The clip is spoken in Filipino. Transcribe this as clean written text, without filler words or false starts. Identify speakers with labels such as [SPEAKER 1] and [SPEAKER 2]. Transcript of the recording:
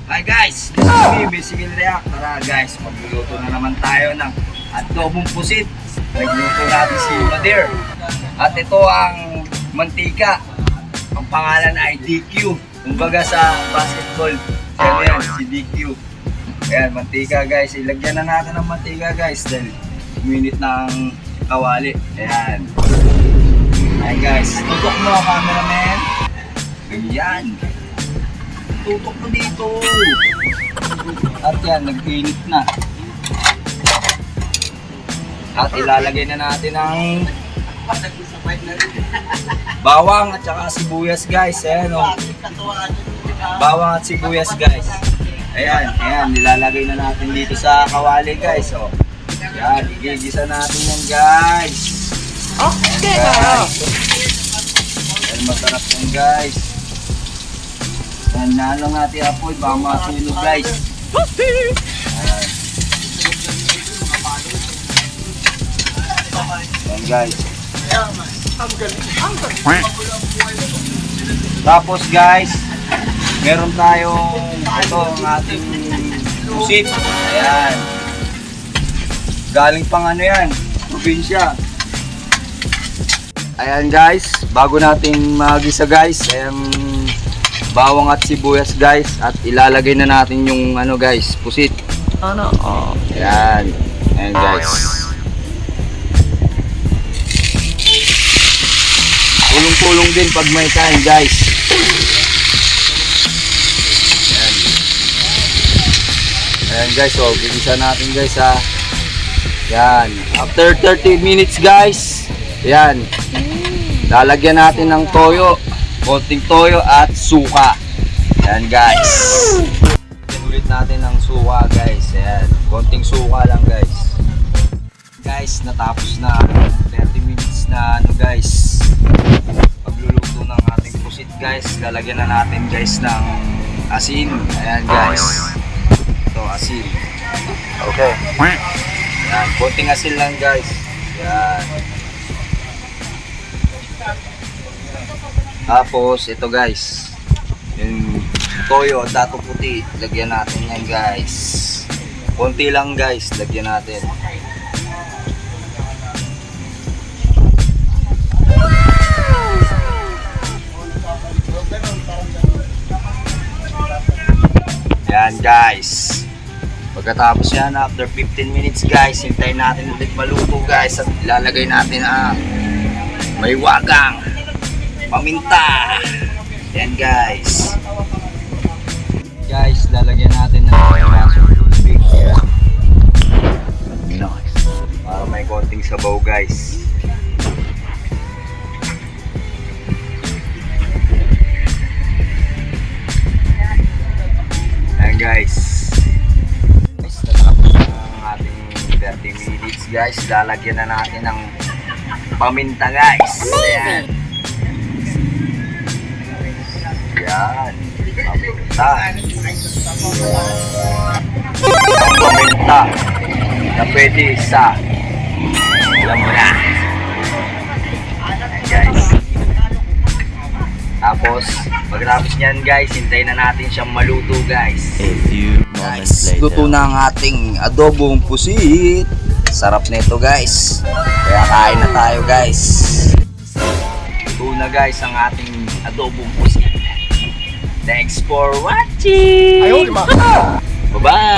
[SPEAKER 1] Hi guys, this is me, Bicycle React. Tara guys, magluluto na naman tayo ng adobong pusit. Nagluto natin si Madir. At ito ang mantika. Ang pangalan ay DQ. Kumbaga sa basketball, yan, si DQ. Ayan, mantika guys. Ilagyan na natin ng mantika guys dahil minute ng kawali. Ayan. Ayan guys, tutok mo cameraman. Ganyan. Tutok mo dito. At yan, nag-init na. At ilalagay na natin ang bawang at saka sibuyas guys. Ayan o. Bawang at sibuyas guys. Ayan, ayan. Nilalagay na natin dito sa kawali guys. O. Ayan, igigisa natin yan guys.
[SPEAKER 2] Okay,
[SPEAKER 1] guys. Ayan, masarap yan guys. Ayan, nalong natin apoy. Baka masunog guys. Ayan. Ayan guys. Tapos guys, meron tayong ito ang ating pusit. Ayan. Galing pang ano yan, probinsya. Ayan guys, bago natin magisa guys, ayan bawang at sibuyas guys, at ilalagay na natin yung ano guys, pusit.
[SPEAKER 2] Ano? Oh.
[SPEAKER 1] Ayan. Ayan guys. Tulong-tulong din pag may time guys. Ayan. Ayan guys, so gigisa natin guys ha. Ayan. After 30 minutes guys, ayan. Lalagyan natin ng toyo. Konting toyo at suka. Ayan guys. Ulit natin ng suka guys. Ayan. Konting suka lang guys. Guys, natapos na 30 minutes na ano guys. Pagluluto ng ating pusit guys. Lalagyan na natin guys ng asin. Ayan guys. Ito asin. Okay. Ayan. Konting asin lang guys. Ayan. Tapos ito guys, yung toyo at dato puti, lagyan natin yan guys. Konti lang guys, lagyan natin. Yan guys. Pagkatapos yan, after 15 minutes guys, hintayin natin ulit maluto guys. At ilalagay natin ang may wagang paminta. Yan guys. Guys, lalagyan natin ng basong tubig. Nice. Para may konting sabaw guys. Yan guys. Guys, natapos na ang ating 30 minutes guys. Lalagyan na natin ng paminta guys. Ayan. Yan, paminta. Paminta na pwede sa alam mo na. Ayan guys. Tapos, pagkatapos nyan guys, hintayin na natin siyang maluto guys.
[SPEAKER 3] A few moments later.
[SPEAKER 1] Luto na ang ating adobong pusit. Sarap nito guys. Kaya kain na tayo guys. Luto na guys ang ating adobong pusit. Thanks for watching!
[SPEAKER 2] Ayaw, lima.
[SPEAKER 1] Bye-bye!